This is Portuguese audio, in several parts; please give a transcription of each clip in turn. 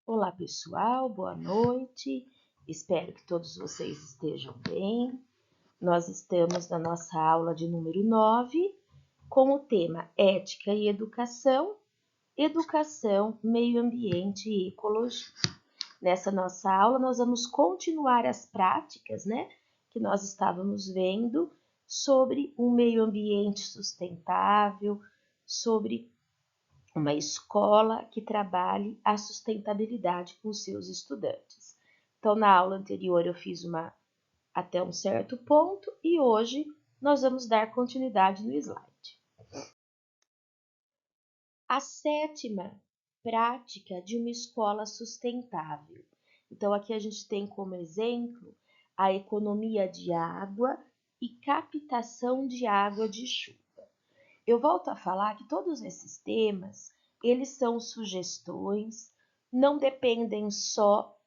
Olá pessoal, boa noite, espero que todos vocês estejam bem. Nós estamos na nossa aula de número 9, com o tema Ética e Educação, Meio Ambiente e Ecologia. Nessa nossa aula nós vamos continuar as práticas, que nós estávamos vendo sobre um meio ambiente sustentável, sobre uma escola que trabalhe a sustentabilidade com seus estudantes. Então, na aula anterior eu fiz até um certo ponto e hoje nós vamos dar continuidade no slide. A sétima prática de uma escola sustentável. Então, aqui a gente tem como exemplo a economia de água e captação de água de chuva. Eu volto a falar que todos esses temas, eles são sugestões, não dependem só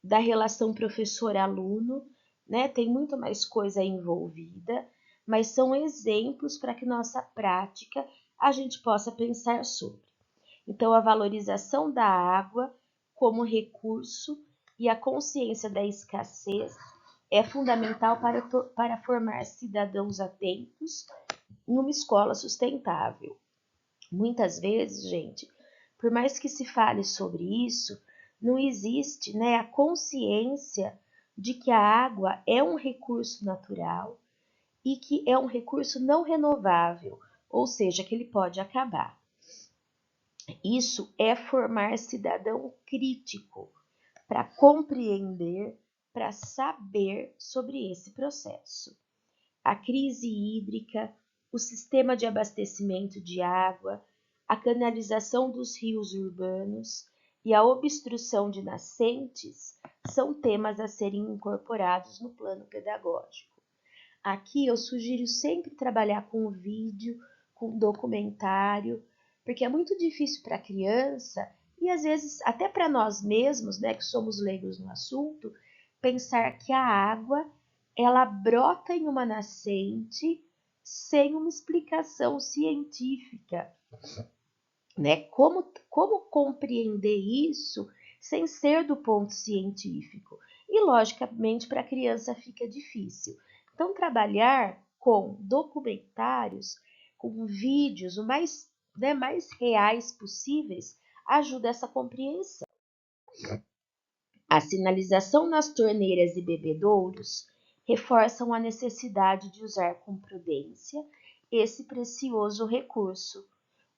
da relação professor-aluno, Tem muito mais coisa envolvida, mas são exemplos para que nossa prática a gente possa pensar sobre. Então, a valorização da água como recurso e a consciência da escassez é fundamental para formar cidadãos atentos numa escola sustentável. Muitas vezes, gente, por mais que se fale sobre isso, não existe, a consciência de que a água é um recurso natural e que é um recurso não renovável, ou seja, que ele pode acabar. Isso é formar cidadão crítico para compreender, para saber sobre esse processo. A crise hídrica, o sistema de abastecimento de água, a canalização dos rios urbanos e a obstrução de nascentes são temas a serem incorporados no plano pedagógico. Aqui eu sugiro sempre trabalhar com vídeo, com documentário, porque é muito difícil para a criança e às vezes até para nós mesmos, que somos leigos no assunto, pensar que a água ela brota em uma nascente sem uma explicação científica, Como compreender isso sem ser do ponto científico? E, logicamente, para a criança fica difícil. Então, trabalhar com documentários, com vídeos o mais reais possíveis, ajuda essa compreensão. A sinalização nas torneiras e bebedouros reforçam a necessidade de usar com prudência esse precioso recurso.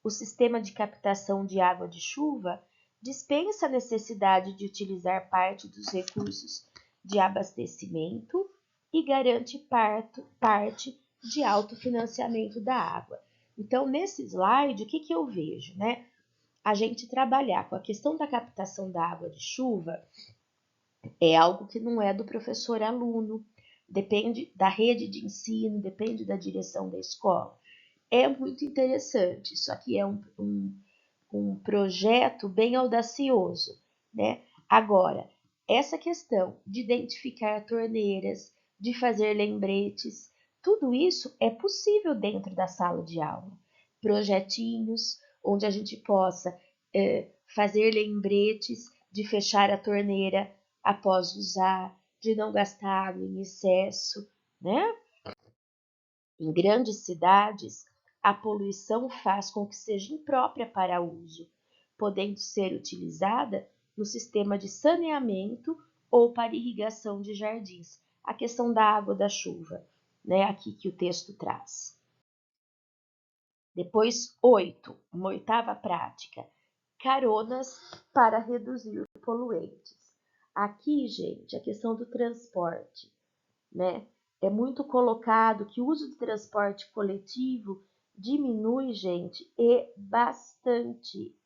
O sistema de captação de água de chuva dispensa a necessidade de utilizar parte dos recursos de abastecimento e garante parte de autofinanciamento da água. Então, nesse slide, o que eu vejo? A gente trabalhar com a questão da captação da água de chuva é algo que não é do professor-aluno, depende da rede de ensino, depende da direção da escola. É muito interessante, isso aqui é um projeto bem audacioso, Agora, essa questão de identificar torneiras, de fazer lembretes, tudo isso é possível dentro da sala de aula. Projetinhos onde a gente possa fazer lembretes de fechar a torneira após usar, de não gastar água em excesso, Em grandes cidades, a poluição faz com que seja imprópria para uso, podendo ser utilizada no sistema de saneamento ou para irrigação de jardins. A questão da água da chuva, aqui que o texto traz. Depois, 8, uma oitava prática, caronas para reduzir poluentes. Aqui, gente, a questão do transporte, É muito colocado que o uso de transporte coletivo diminui, gente, e bastante,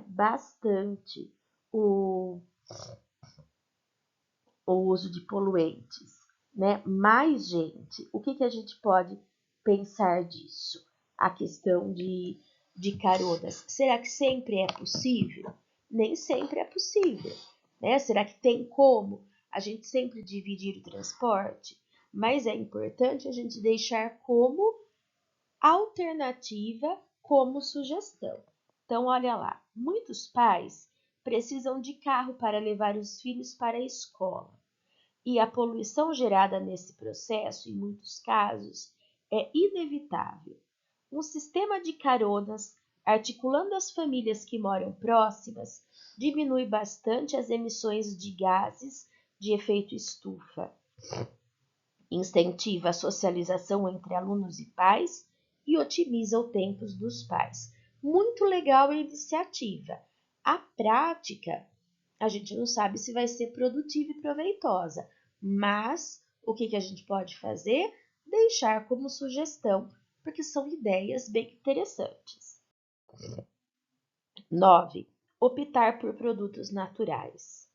Bastante o uso de poluentes, Mas, gente, o que a gente pode pensar disso? A questão de caronas. Será que sempre é possível? Nem sempre é possível, Será que tem como a gente sempre dividir o transporte? Mas é importante a gente deixar como alternativa, como sugestão. Então, olha lá, muitos pais precisam de carro para levar os filhos para a escola. E a poluição gerada nesse processo, em muitos casos, é inevitável. Um sistema de caronas, articulando as famílias que moram próximas, diminui bastante as emissões de gases de efeito estufa, incentiva a socialização entre alunos e pais e otimiza o tempo dos pais. Muito legal a iniciativa. A prática, a gente não sabe se vai ser produtiva e proveitosa, mas o que a gente pode fazer? Deixar como sugestão, porque são ideias bem interessantes. 9. Optar por produtos naturais.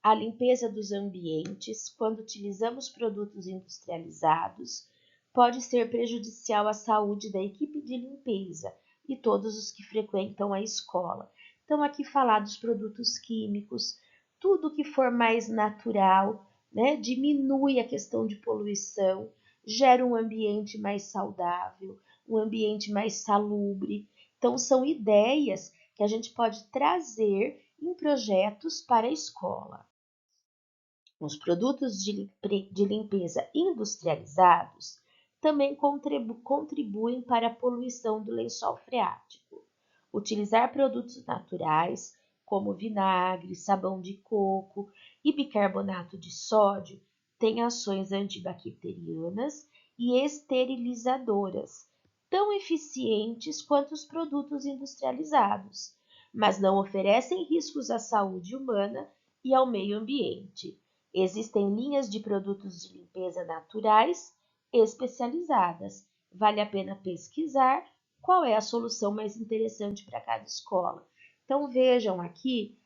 A limpeza dos ambientes, quando utilizamos produtos industrializados, pode ser prejudicial à saúde da equipe de limpeza e todos os que frequentam a escola. Então, aqui falar dos produtos químicos, tudo que for mais natural, né, diminui a questão de poluição, gera um ambiente mais saudável, um ambiente mais salubre. Então, são ideias que a gente pode trazer em projetos para a escola. Os produtos de limpeza industrializados também contribuem para a poluição do lençol freático. Utilizar produtos naturais, como vinagre, sabão de coco e bicarbonato de sódio, tem ações antibacterianas e esterilizadoras, tão eficientes quanto os produtos industrializados, mas não oferecem riscos à saúde humana e ao meio ambiente. Existem linhas de produtos de limpeza naturais especializadas. Vale a pena pesquisar qual é a solução mais interessante para cada escola. Então vejam aqui,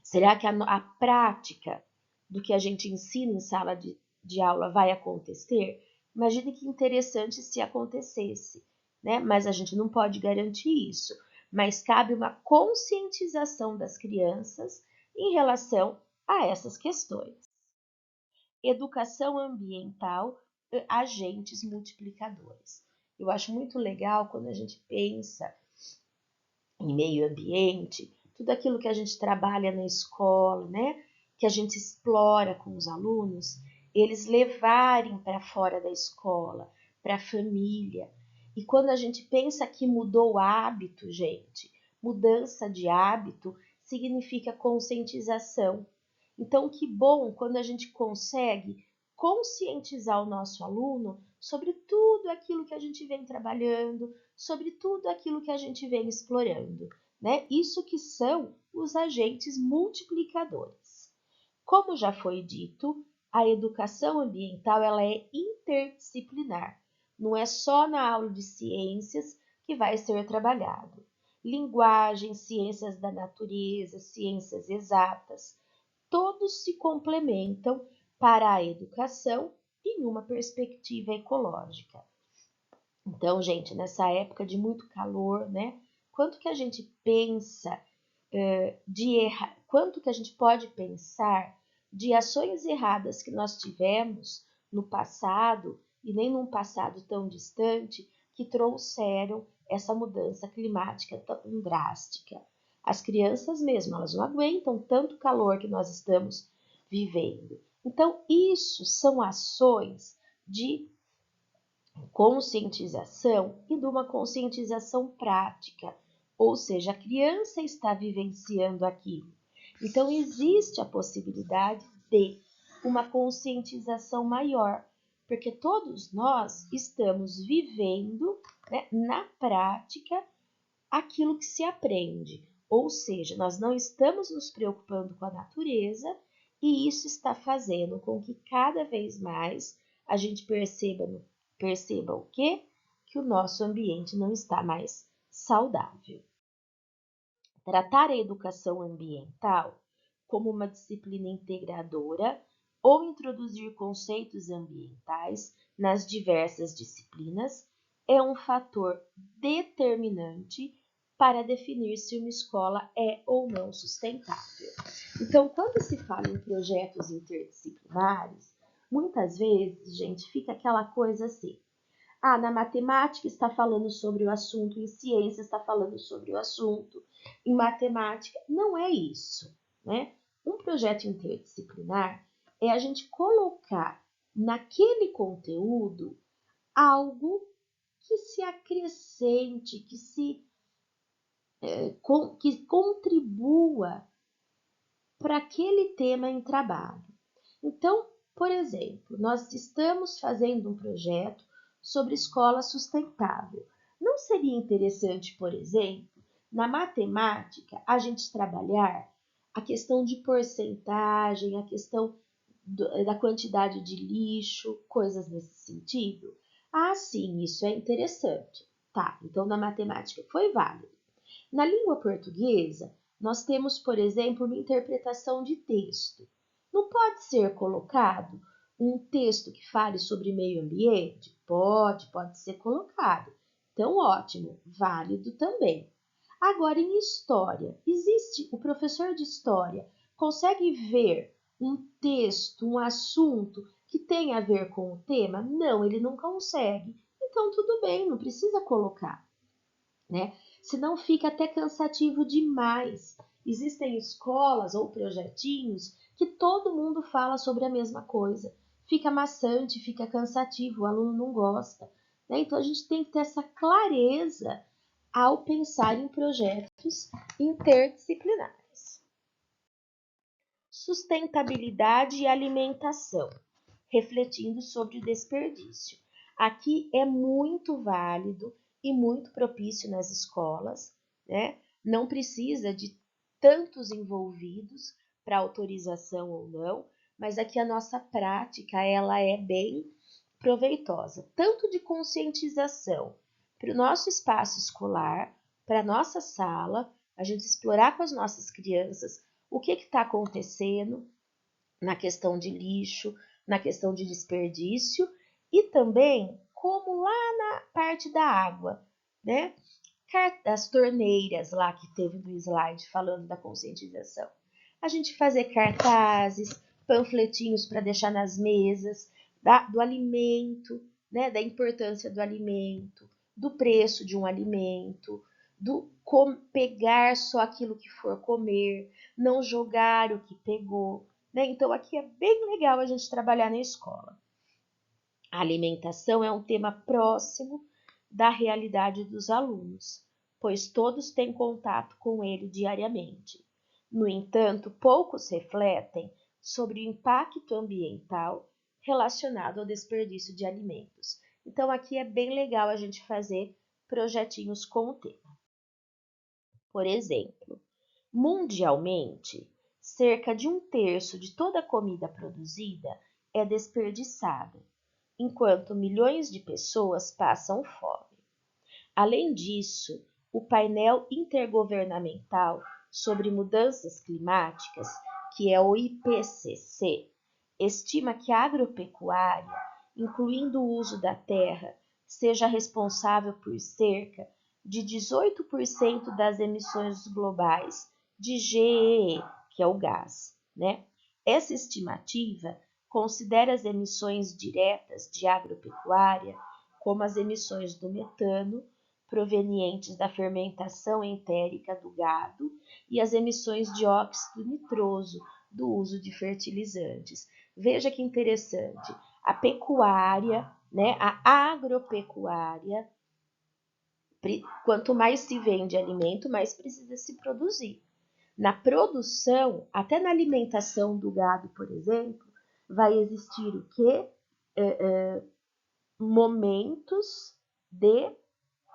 será que a prática do que a gente ensina em sala de aula vai acontecer? Imagine que interessante se acontecesse, né? Mas a gente não pode garantir isso. Mas cabe uma conscientização das crianças em relação a essas questões. Educação ambiental, agentes multiplicadores. Eu acho muito legal quando a gente pensa em meio ambiente, tudo aquilo que a gente trabalha na escola, né? Que a gente explora com os alunos, eles levarem para fora da escola, para a família. E quando a gente pensa que mudou o hábito, gente, mudança de hábito significa conscientização. Então, que bom quando a gente consegue conscientizar o nosso aluno sobre tudo aquilo que a gente vem trabalhando, sobre tudo aquilo que a gente vem explorando, né? Isso que são os agentes multiplicadores. Como já foi dito, a educação ambiental ela é interdisciplinar. Não é só na aula de ciências que vai ser trabalhado. Linguagem, ciências da natureza, ciências exatas, todos se complementam para a educação em uma perspectiva ecológica. Então, gente, nessa época de muito calor, né? Quanto que a gente pensa quanto que a gente pode pensar de ações erradas que nós tivemos no passado e nem num passado tão distante que trouxeram essa mudança climática tão drástica. As crianças mesmo, elas não aguentam tanto calor que nós estamos vivendo. Então, isso são ações de conscientização e de uma conscientização prática, ou seja, a criança está vivenciando aquilo. Então, existe a possibilidade de uma conscientização maior, porque todos nós estamos vivendo, né, na prática aquilo que se aprende, ou seja, nós não estamos nos preocupando com a natureza e isso está fazendo com que cada vez mais a gente perceba o quê? Que o nosso ambiente não está mais saudável. Tratar a educação ambiental como uma disciplina integradora ou introduzir conceitos ambientais nas diversas disciplinas é um fator determinante para definir se uma escola é ou não sustentável. Então, quando se fala em projetos interdisciplinares, muitas vezes, gente, fica aquela coisa assim: Ah, na matemática está falando sobre o assunto, em ciência está falando sobre o assunto, em matemática. Não é isso, né? Um projeto interdisciplinar é a gente colocar naquele conteúdo algo que se acrescente, que contribua para aquele tema em trabalho. Então, por exemplo, nós estamos fazendo um projeto sobre escola sustentável. Não seria interessante, por exemplo, na matemática, a gente trabalhar a questão de porcentagem, a questão da quantidade de lixo, coisas nesse sentido? Ah, sim, isso é interessante. Tá, então na matemática foi válido. Na língua portuguesa, nós temos, por exemplo, uma interpretação de texto. Não pode ser colocado um texto que fale sobre meio ambiente? Pode ser colocado. Então, ótimo, válido também. Agora, em história, existe o professor de história consegue ver um texto, um assunto que tem a ver com o tema? Não, ele não consegue. Então, tudo bem, não precisa colocar, né? Senão fica até cansativo demais. Existem escolas ou projetinhos que todo mundo fala sobre a mesma coisa. Fica maçante, fica cansativo, o aluno não gosta, né? Então a gente tem que ter essa clareza ao pensar em projetos interdisciplinares. Sustentabilidade e alimentação, refletindo sobre o desperdício. Aqui é muito válido e muito propício nas escolas, né? Não precisa de tantos envolvidos para autorização ou não, mas aqui a nossa prática ela é bem proveitosa, tanto de conscientização para o nosso espaço escolar, para a nossa sala, a gente explorar com as nossas crianças o que está acontecendo na questão de lixo, na questão de desperdício e também como lá na parte da água, né? Das torneiras lá que teve no slide falando da conscientização. A gente fazer cartazes, panfletinhos para deixar nas mesas, do alimento, né? Da importância do alimento, do preço de um alimento, do pegar só aquilo que for comer, não jogar o que pegou, né? Então aqui é bem legal a gente trabalhar na escola. A alimentação é um tema próximo da realidade dos alunos, pois todos têm contato com ele diariamente. No entanto, poucos refletem sobre o impacto ambiental relacionado ao desperdício de alimentos. Então aqui é bem legal a gente fazer projetinhos com o tema. Por exemplo, mundialmente, cerca de 1/3 de toda a comida produzida é desperdiçada, enquanto milhões de pessoas passam fome. Além disso, o painel intergovernamental sobre mudanças climáticas, que é o IPCC, estima que a agropecuária, incluindo o uso da terra, seja responsável por cerca de 18% das emissões globais de GEE, que é o gás, né? Essa estimativa considera as emissões diretas de agropecuária, como as emissões do metano, provenientes da fermentação entérica do gado, e as emissões de óxido nitroso do uso de fertilizantes. Veja que interessante, a pecuária, né, a agropecuária, quanto mais se vende alimento, mais precisa se produzir. Na produção, até na alimentação do gado, por exemplo, vai existir o quê? Momentos de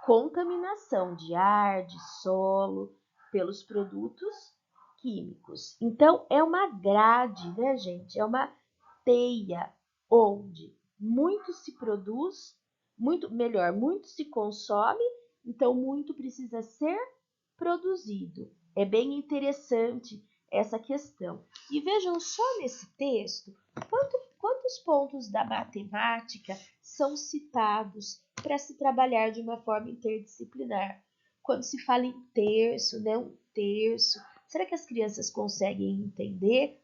contaminação de ar, de solo, pelos produtos químicos. Então, é uma grade, né, gente? É uma teia onde muito se produz, muito se consome, então muito precisa ser produzido. É bem interessante essa questão. E vejam só nesse texto quantos pontos da matemática são citados para se trabalhar de uma forma interdisciplinar. Quando se fala em terço, né, um terço, será que as crianças conseguem entender?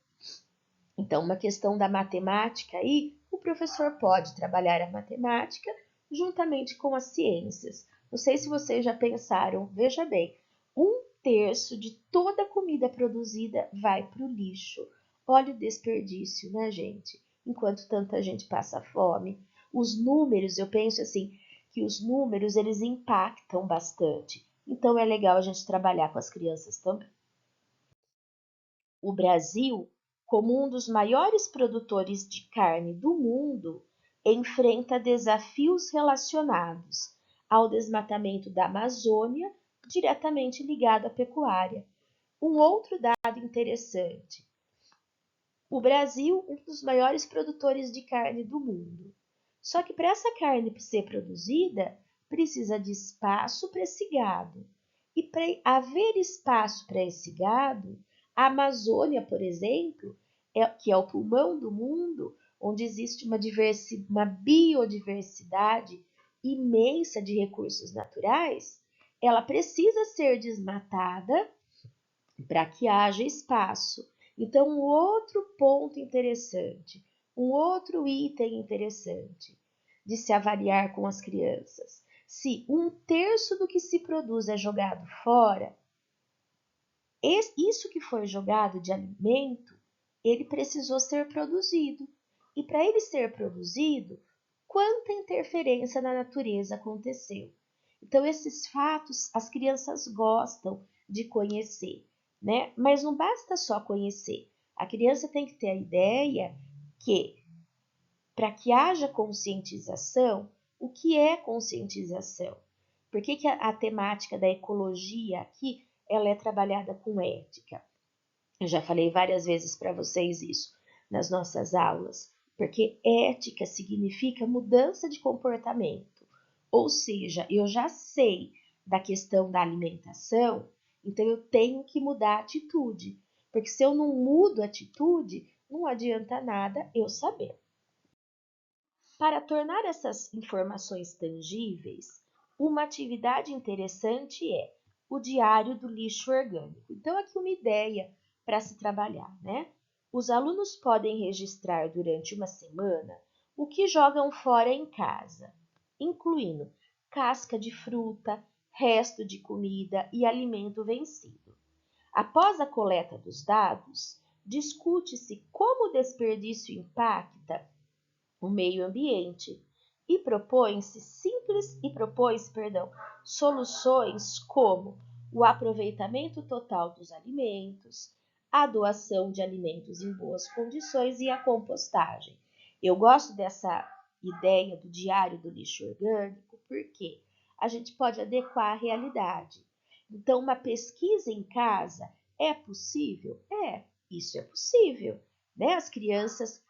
Então, uma questão da matemática aí, o professor pode trabalhar a matemática juntamente com as ciências. Não sei se vocês já pensaram, veja bem, 1/3 de toda a comida produzida vai para o lixo. Olha o desperdício, né, gente? Enquanto tanta gente passa fome. Os números, eu penso assim, que os números eles impactam bastante. Então é legal a gente trabalhar com as crianças também. O Brasil, como um dos maiores produtores de carne do mundo, enfrenta desafios relacionados ao desmatamento da Amazônia, diretamente ligado à pecuária. Um outro dado interessante: o Brasil, um dos maiores produtores de carne do mundo. Só que para essa carne ser produzida, precisa de espaço para esse gado. E para haver espaço para esse gado, a Amazônia, por exemplo, que é o pulmão do mundo, onde existe uma biodiversidade imensa de recursos naturais, ela precisa ser desmatada para que haja espaço. Então, um outro ponto interessante, um outro item interessante de se avaliar com as crianças. Se 1/3 do que se produz é jogado fora, isso que foi jogado de alimento, ele precisou ser produzido. E para ele ser produzido, quanta interferência na natureza aconteceu? Então, esses fatos as crianças gostam de conhecer, né? Mas não basta só conhecer. A criança tem que ter a ideia que, para que haja conscientização, o que é conscientização? Por que a temática da ecologia aqui ela é trabalhada com ética? Eu já falei várias vezes para vocês isso nas nossas aulas, porque ética significa mudança de comportamento. Ou seja, eu já sei da questão da alimentação, então eu tenho que mudar a atitude. Porque se eu não mudo a atitude, não adianta nada eu saber. Para tornar essas informações tangíveis, uma atividade interessante é o diário do lixo orgânico. Então, aqui uma ideia para se trabalhar, né? Os alunos podem registrar durante uma semana o que jogam fora em casa, incluindo casca de fruta, resto de comida e alimento vencido. Após a coleta dos dados, discute-se como o desperdício impacta o meio ambiente e soluções como o aproveitamento total dos alimentos, a doação de alimentos em boas condições e a compostagem. Eu gosto dessa ideia do diário do lixo orgânico porque a gente pode adequar à realidade. Então, uma pesquisa em casa é possível? Isso é possível, né? As crianças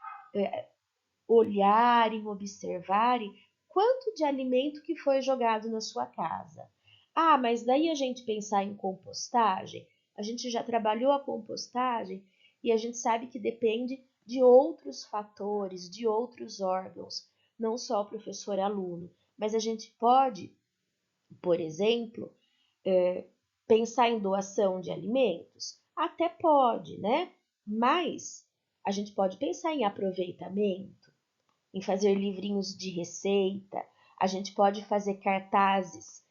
olharem, observarem quanto de alimento que foi jogado na sua casa. Ah, mas daí a gente pensar em compostagem, a gente já trabalhou a compostagem e a gente sabe que depende de outros fatores, de outros órgãos, não só o professor-aluno, mas a gente pode, por exemplo, pensar em doação de alimentos? Até pode, né? Mas a gente pode pensar em aproveitamento, em fazer livrinhos de receita, a gente pode fazer cartazes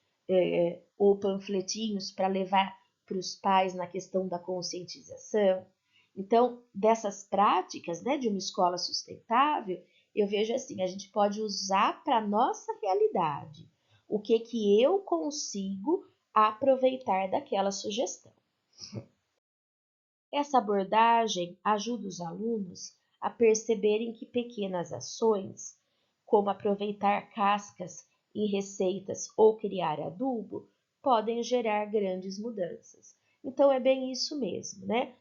ou panfletinhos para levar para os pais na questão da conscientização. Então, dessas práticas, né, de uma escola sustentável, eu vejo assim, a gente pode usar para a nossa realidade. O que eu consigo aproveitar daquela sugestão. Essa abordagem ajuda os alunos a perceberem que pequenas ações, como aproveitar cascas em receitas ou criar adubo, podem gerar grandes mudanças. Então é bem isso mesmo, né?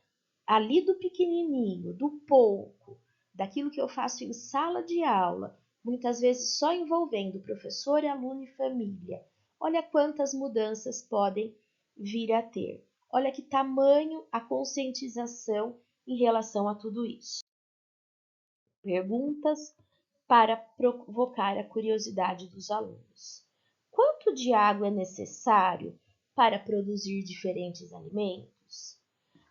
Ali do pequenininho, do pouco, daquilo que eu faço em sala de aula, muitas vezes só envolvendo professor, aluno e família. Olha quantas mudanças podem vir a ter. Olha que tamanho a conscientização em relação a tudo isso. Perguntas para provocar a curiosidade dos alunos. Quanto de água é necessário para produzir diferentes alimentos?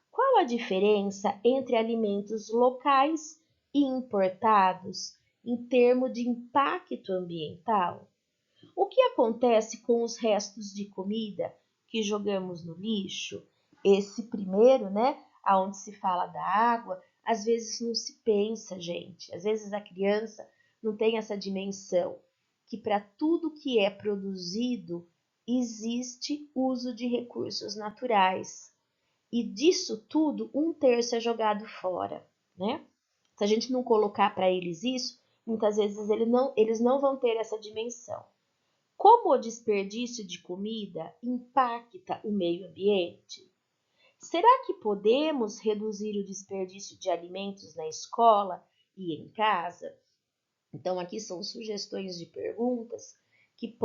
Qual a diferença entre alimentos locais e importados em termos de impacto ambiental? O que acontece com os restos de comida que jogamos no lixo? Esse primeiro, né, aonde se fala da água, às vezes não se pensa, gente. Às vezes a criança não tem essa dimensão que para tudo que é produzido existe uso de recursos naturais. E disso tudo, 1/3 é jogado fora, né? Se a gente não colocar para eles isso, muitas vezes eles não vão ter essa dimensão. Como o desperdício de comida impacta o meio ambiente? Será que podemos reduzir o desperdício de alimentos na escola e em casa? Então, aqui são sugestões de perguntas que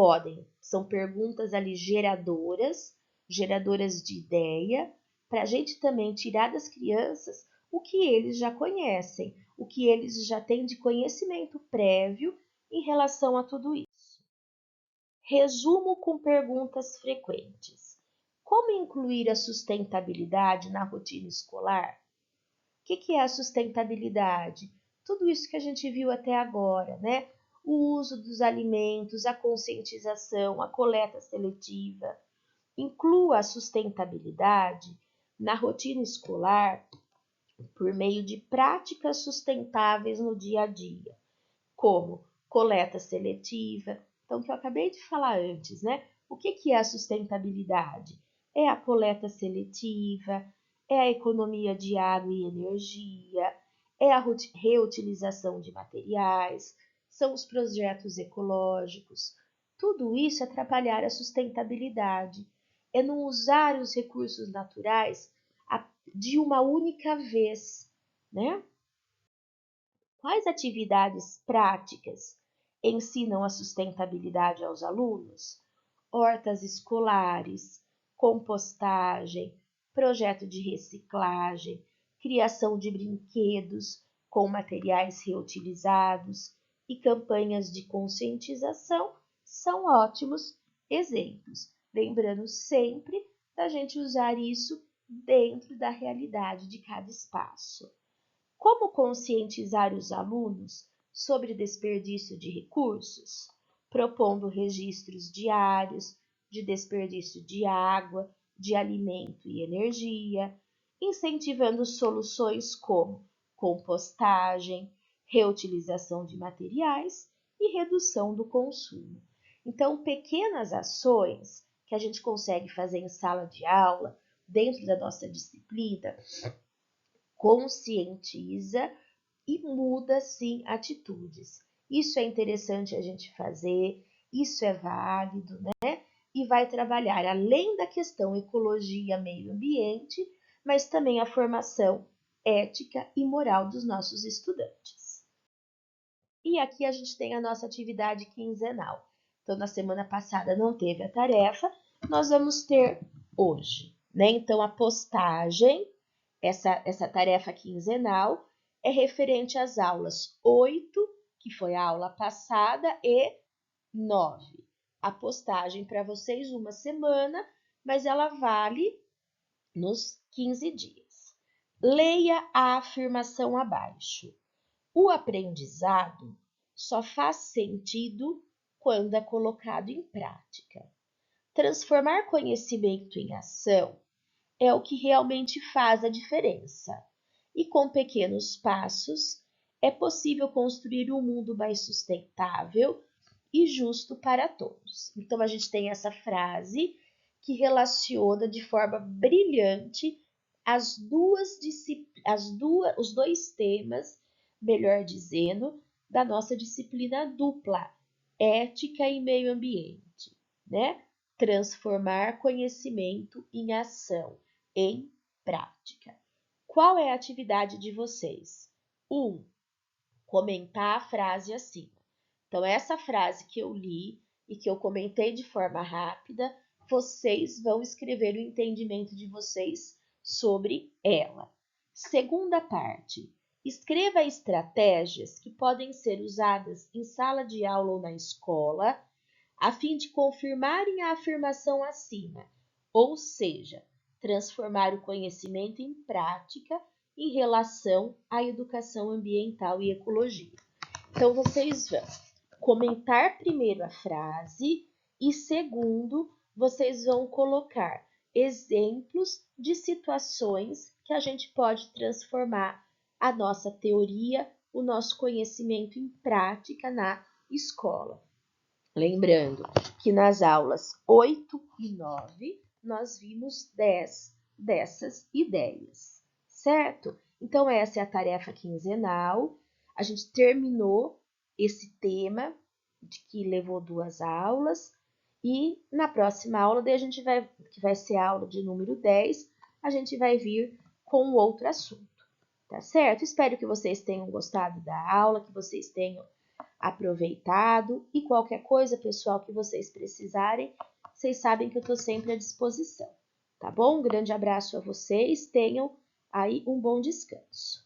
são perguntas ali geradoras de ideia, para a gente também tirar das crianças o que eles já conhecem, o que eles já têm de conhecimento prévio em relação a tudo isso. Resumo com perguntas frequentes. Como incluir a sustentabilidade na rotina escolar? O que é a sustentabilidade? Tudo isso que a gente viu até agora, né? O uso dos alimentos, a conscientização, a coleta seletiva. Inclua a sustentabilidade na rotina escolar por meio de práticas sustentáveis no dia a dia, como coleta seletiva. Então, que eu acabei de falar antes, né? O que é a sustentabilidade? É a coleta seletiva, é a economia de água e energia, é a reutilização de materiais, são os projetos ecológicos. Tudo isso é trabalhar a sustentabilidade, é não usar os recursos naturais de uma única vez, né? Quais atividades práticas ensinam a sustentabilidade aos alunos? Hortas escolares, compostagem, projeto de reciclagem, criação de brinquedos com materiais reutilizados e campanhas de conscientização são ótimos exemplos. Lembrando sempre da gente usar isso dentro da realidade de cada espaço. Como conscientizar os alunos sobre desperdício de recursos? Propondo registros diários de desperdício de água, de alimento e energia, incentivando soluções como compostagem, reutilização de materiais e redução do consumo. Então, pequenas ações que a gente consegue fazer em sala de aula, dentro da nossa disciplina, conscientiza e muda sim atitudes. Isso é interessante a gente fazer, isso é válido, né? E vai trabalhar além da questão ecologia, meio ambiente, mas também a formação ética e moral dos nossos estudantes. E aqui a gente tem a nossa atividade quinzenal. Então, na semana passada não teve a tarefa, nós vamos ter hoje, né? Então, a postagem, essa tarefa quinzenal, é referente às aulas 8, que foi a aula passada, e 9. A postagem para vocês uma semana, mas ela vale nos 15 dias. Leia a afirmação abaixo. O aprendizado só faz sentido quando é colocado em prática. Transformar conhecimento em ação é o que realmente faz a diferença. E com pequenos passos, é possível construir um mundo mais sustentável e justo para todos. Então, a gente tem essa frase que relaciona de forma brilhante os dois temas, melhor dizendo, da nossa disciplina dupla, ética e meio ambiente, né? Transformar conhecimento em ação, em prática. Qual é a atividade de vocês? 1. Comentar a frase acima. Então, essa frase que eu li e que eu comentei de forma rápida, vocês vão escrever o entendimento de vocês sobre ela. Segunda parte. Escreva estratégias que podem ser usadas em sala de aula ou na escola, a fim de confirmarem a afirmação acima, ou seja, transformar o conhecimento em prática em relação à educação ambiental e ecologia. Então, vocês vão comentar primeiro a frase e segundo, vocês vão colocar exemplos de situações que a gente pode transformar a nossa teoria, o nosso conhecimento em prática na escola. Lembrando que nas aulas 8 e 9 nós vimos 10 dessas ideias, certo? Então essa é a tarefa quinzenal. A gente terminou esse tema de que levou 2 aulas e na próxima aula, daí a gente que vai ser a aula de número 10, a gente vai vir com outro assunto, tá certo? Espero que vocês tenham gostado da aula, que vocês tenham aproveitado e qualquer coisa, pessoal, que vocês precisarem, vocês sabem que eu estou sempre à disposição, tá bom? Um grande abraço a vocês, tenham aí um bom descanso.